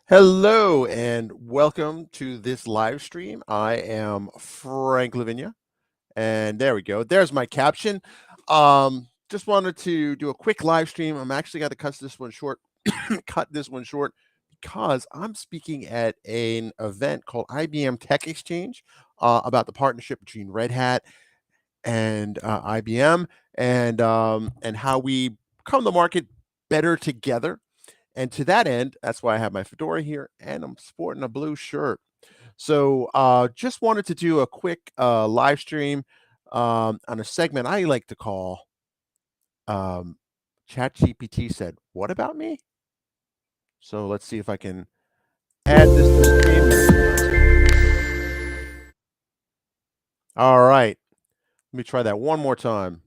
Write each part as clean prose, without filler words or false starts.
Hello and welcome to this live stream. I am Frank Lavinia, and there we go. There's my caption. Just wanted to do a quick live stream. I'm actually got to cut this one short. cut this one short because I'm speaking at an event called IBM Tech Exchange about the partnership between Red Hat and IBM and how we come to market better together. And to that end, that's why I have my fedora here and I'm sporting a blue shirt. So just wanted to do a quick live stream on a segment I like to call um, ChatGPT said, "What about me?" So let's see if I can add this to the stream. All right. Let me try that one more time.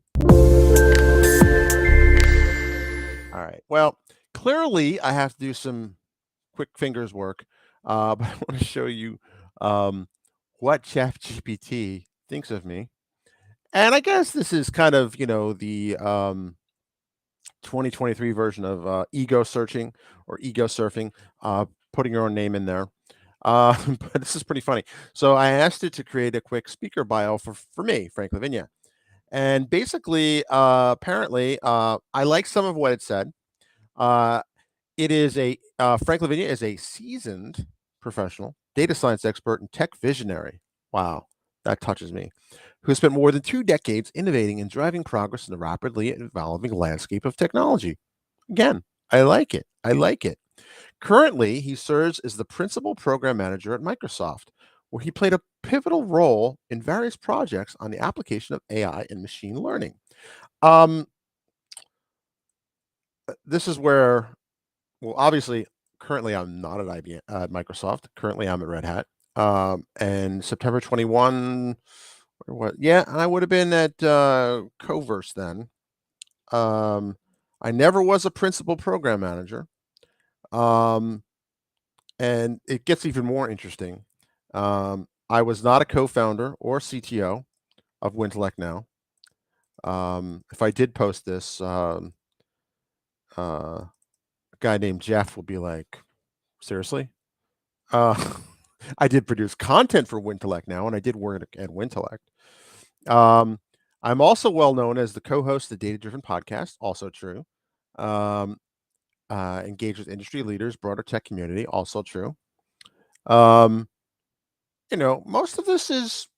All right. Well, clearly I have to do some quick fingers work, but I want to show you um, what ChatGPT thinks of me. And I guess this is kind of, the 2023 version of ego searching or ego surfing, putting your own name in there. But this is pretty funny. So I asked it to create a quick speaker bio for me, Frank Lavinia. And basically, apparently, I like some of what it said. Uh, it is Frank Lavinia is a seasoned professional, data science expert, and tech visionary. Wow, that touches me. Who spent more than 2 decades innovating and driving progress in the rapidly evolving landscape of technology. Again, I like it. I like it. Currently, he serves as the principal program manager at Microsoft, where he played a pivotal role in various projects on the application of AI and machine learning. Um, this is where Well, obviously, currently I'm not at IBM, Microsoft. Currently, I'm at Red Hat. And September 21, or what? Yeah, I would have been at Coverse then. Um, I never was a principal program manager. Um, and it gets even more interesting. I was not a co-founder or CTO of Wintellect now. If I did post this, a guy named Jeff will be like, seriously? Uh, I did produce content for Wintellect now, and I did work at Wintellect. Um, I'm also well known as the co-host of the Data Driven podcast, also true. Um, engage with industry leaders, broader tech community, also true. Um, most of this is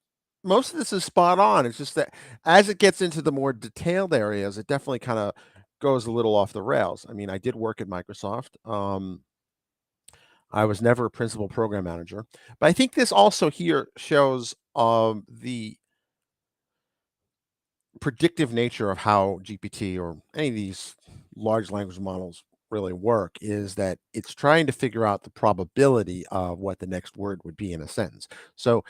spot on. It's just that as it gets into the more detailed areas, it definitely kind of goes a little off the rails. I mean, I did work at Microsoft. I was never a principal program manager, but I think this also here shows the predictive nature of how GPT or any of these large language models really work is that it's trying to figure out the probability of what the next word would be in a sentence. So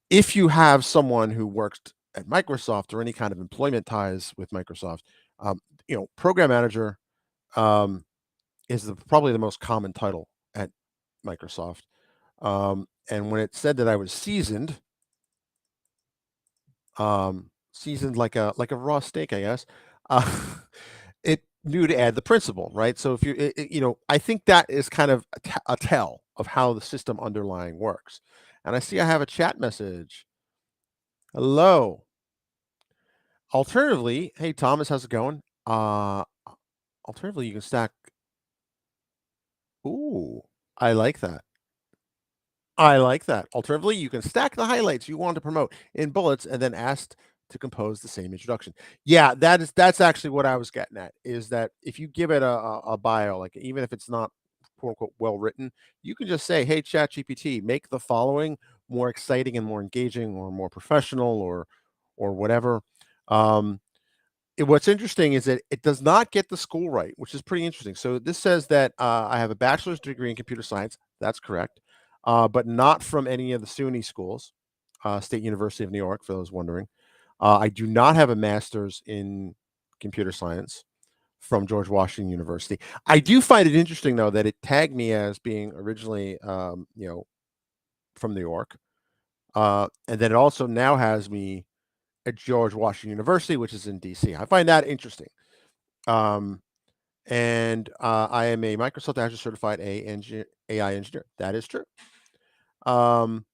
if you have someone who works at Microsoft or any kind of employment ties with Microsoft, um, program manager um, is probably the most common title at Microsoft. And when it said that I was seasoned like a raw steak, I guess, uh, it knew to add the principle, right? So if I think that is kind of a tell of how the system underlying works. And I see I have a chat message. Hello. Alternatively, hey Thomas, how's it going? Alternatively, you can stack. Ooh, I like that. I like that. Alternatively, you can stack the highlights you want to promote in bullets and then ask to compose the same introduction. Yeah, that's actually what I was getting at, is that if you give it a bio, like even if it's not quote unquote well written, you can just say, "Hey, Chat GPT, make the following more exciting and more engaging, or more professional, or whatever." Um, what's interesting is that it does not get the school right, which is pretty interesting. So this says that I have a bachelor's degree in computer science. That's correct, but not from any of the SUNY schools, State University of New York, for those wondering. I do not have a master's in computer science from George Washington University. I do find it interesting, though, that it tagged me as being originally, from New York, and then it also now has me at George Washington University, which is in DC. I find that interesting. Um, and I am a Microsoft Azure certified AI engineer. That is true. Um,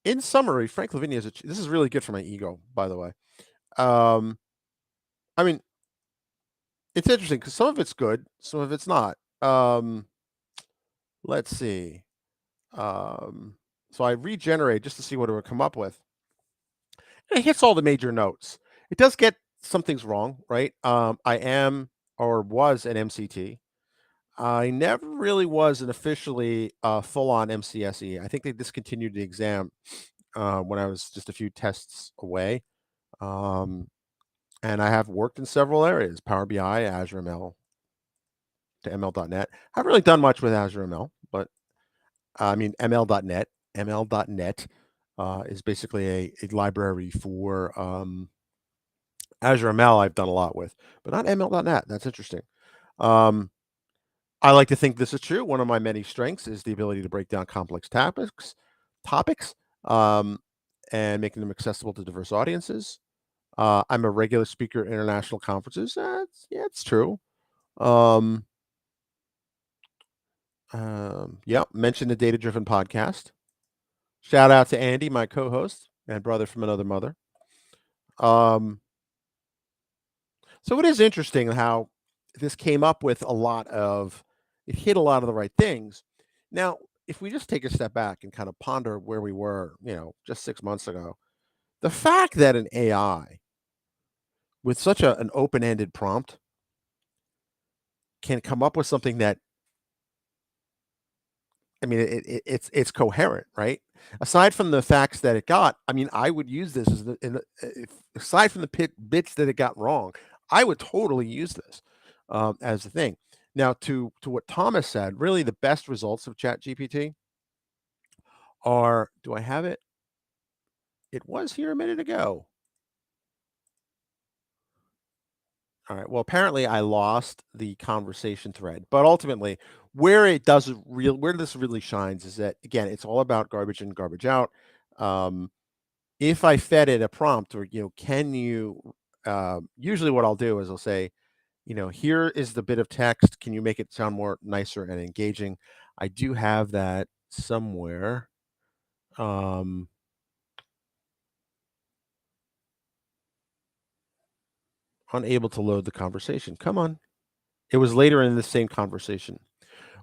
in summary, Frank Lavinia is this is really good for my ego, by the way. Um, I mean, it's interesting because some of it's good, some of it's not. Let's see. Um, so I regenerate just to see what it would come up with. And it hits all the major notes. It does get some things wrong, right? I am or was an MCT. I never really was an officially full-on MCSE. I think they discontinued the exam when I was just a few tests away. Um, and I have worked in several areas: Power BI, Azure ML, to ML.net. I haven't really done much with Azure ML, but I mean ML.net. ML.net is basically a library for Azure ML. I've done a lot with, but not ML.net. That's interesting. Um, I like to think this is true. One of my many strengths is the ability to break down complex topics, um, and making them accessible to diverse audiences. I'm a regular speaker at international conferences. Yeah, it's true. Um, yeah, mentioned the Data Driven podcast. Shout out to Andy, my co-host and brother from another mother. Um, so it is interesting how this came up with a lot of, it hit a lot of the right things. Now, if we just take a step back and kind of ponder where we were, just 6 months ago, the fact that an AI with such an open-ended prompt can come up with something that, I mean, it's coherent, right? Aside from the facts that it got, I mean, I would use this as aside from the bits that it got wrong, I would totally use this as the thing. Now, to what Thomas said, really the best results of ChatGPT are. Do I have it? It was here a minute ago. All right. Well, apparently I lost the conversation thread, but ultimately, where this really shines is that again, it's all about garbage in, garbage out. Um, if I fed it a prompt, or can you? Usually, what I'll do is I'll say, here is the bit of text. Can you make it sound more nicer and engaging? I do have that somewhere. Um, Unable to load the conversation. Come on. It was later in the same conversation.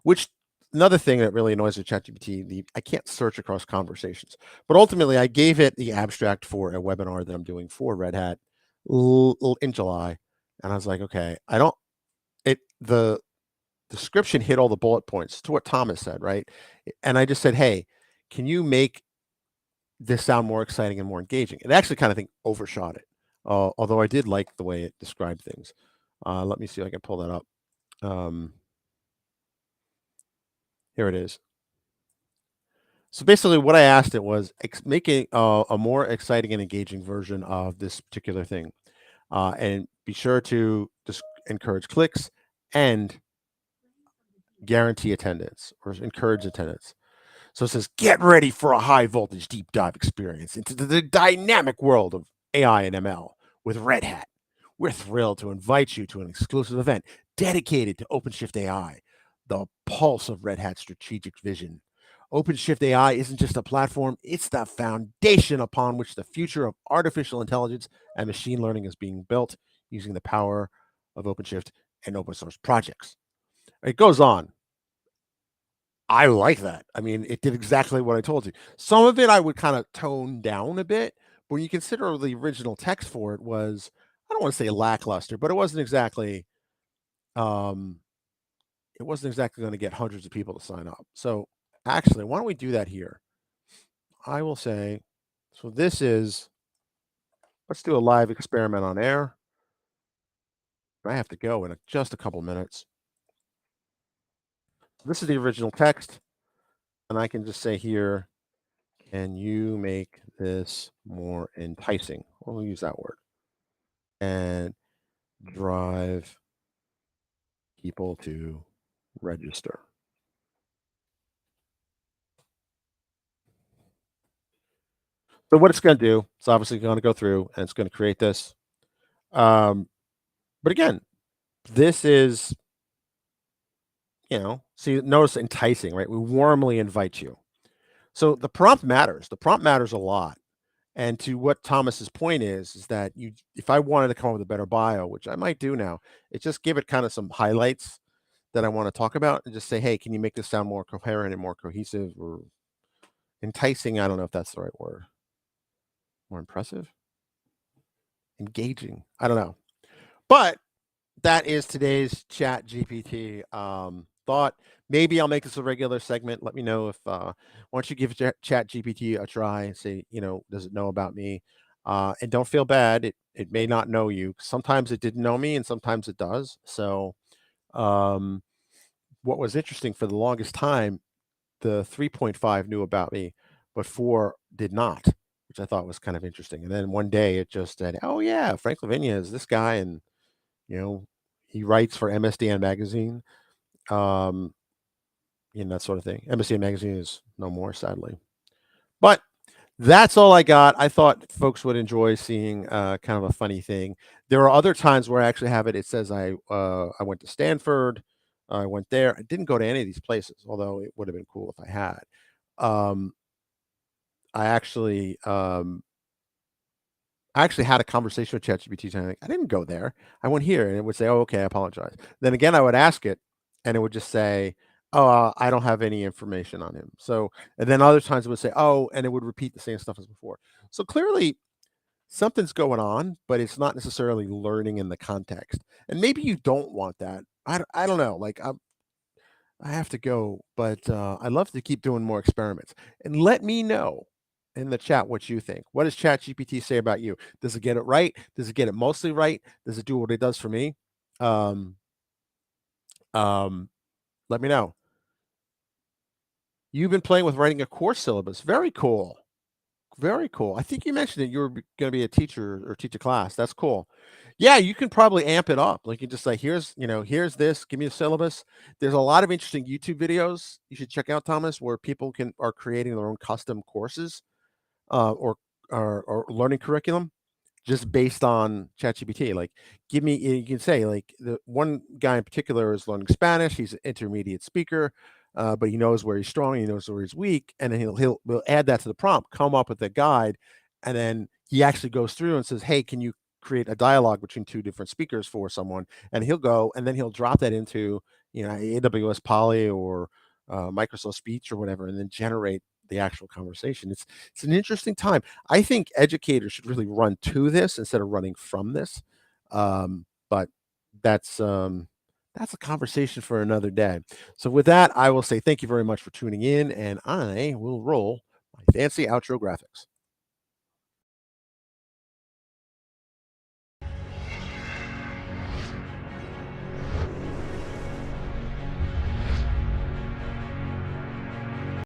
Which another thing that really annoys with ChatGPT, I can't search across conversations. But ultimately, I gave it the abstract for a webinar that I'm doing for Red Hat in July, and I was like, okay, I don't. The description hit all the bullet points to what Thomas said, right? And I just said, hey, can you make this sound more exciting and more engaging? It actually kind of think overshot it, although I did like the way it described things. Let me see if I can pull that up. Um, Here it is. So basically, what I asked it was making a more exciting and engaging version of this particular thing, and be sure to just encourage clicks and guarantee attendance or encourage attendance. So it says, get ready for a high voltage deep dive experience into the dynamic world of AI and ML with Red Hat. We're thrilled to invite you to an exclusive event dedicated to OpenShift AI, the pulse of Red Hat's strategic vision. OpenShift AI isn't just a platform, it's the foundation upon which the future of artificial intelligence and machine learning is being built using the power of OpenShift and open source projects. It goes on. I like that. I mean, it did exactly what I told you. Some of it I would kind of tone down a bit, but when you consider the original text for it was, I don't want to say lackluster, but um, it wasn't exactly going to get hundreds of people to sign up. So actually, why don't we do that here? I will say, so this is, let's do a live experiment on air. I have to go in just a couple minutes. This is the original text, and I can just say here, can you make this more enticing? We'll use that word. And drive people to register. So what it's going to do, it's obviously going to go through and it's going to create this. But again, this is See, notice enticing, right? We warmly invite you. So the prompt matters. The prompt matters a lot. And to what Thomas's point is that if I wanted to come up with a better bio, which I might do now, it just give it kind of some highlights that I want to talk about and just say, hey, can you make this sound more coherent and more cohesive or enticing? I don't know if that's the right word. More impressive, engaging. I don't know. But that is today's Chat GPT thought. Maybe I'll make this a regular segment. Let me know if once you give Chat GPT a try, say, does it know about me? And don't feel bad. It may not know you. Sometimes it didn't know me, and sometimes it does. So, um, what was interesting for the longest time, the 3.5 knew about me, but 4 did not, which I thought was kind of interesting. And then one day it just said, "Oh yeah, Frank Lavinia is this guy," and you know, he writes for MSDN magazine, um, that sort of thing. MSDN magazine is no more, sadly. But that's all I got. I thought folks would enjoy seeing kind of a funny thing. There are other times where I actually have it. It says I went to Stanford. I went there. I didn't go to any of these places, although it would have been cool if I had. Um, I actually had a conversation with ChatGPT saying, I didn't go there. I went here. And it would say, oh, okay, I apologize. Then again, I would ask it and it would just say, oh, I don't have any information on him. So, and then other times it would say, oh, and it would repeat the same stuff as before. So clearly something's going on, but it's not necessarily learning in the context. And maybe you don't want that. I don't know. Like, I have to go, but I'd love to keep doing more experiments. And let me know in the chat what you think. What does ChatGPT say about you? Does it get it right? Does it get it mostly right? Does it do what it does for me? Um, um, Let me know. You've been playing with writing a course syllabus. Very cool. Very cool. I think you mentioned that you were going to be a teacher or teach a class. That's cool. Yeah, you can probably amp it up. Like you just like, here's this. Give me a syllabus. There's a lot of interesting YouTube videos you should check out, Thomas, where people are creating their own custom courses or learning curriculum just based on ChatGPT. Like, give me, you can say, like, the one guy in particular is learning Spanish. He's an intermediate speaker, but he knows where he's strong, he knows where he's weak, and then we'll add that to the prompt, come up with a guide, and then he actually goes through and says, hey, can you create a dialogue between two different speakers for someone? And he'll go and then he'll drop that into AWS Poly or Microsoft Speech or whatever, and then generate the actual conversation. It's an interesting time. I think educators should really run to this instead of running from this. But that's a conversation for another day. So with that, I will say thank you very much for tuning in, and I will roll my fancy outro graphics.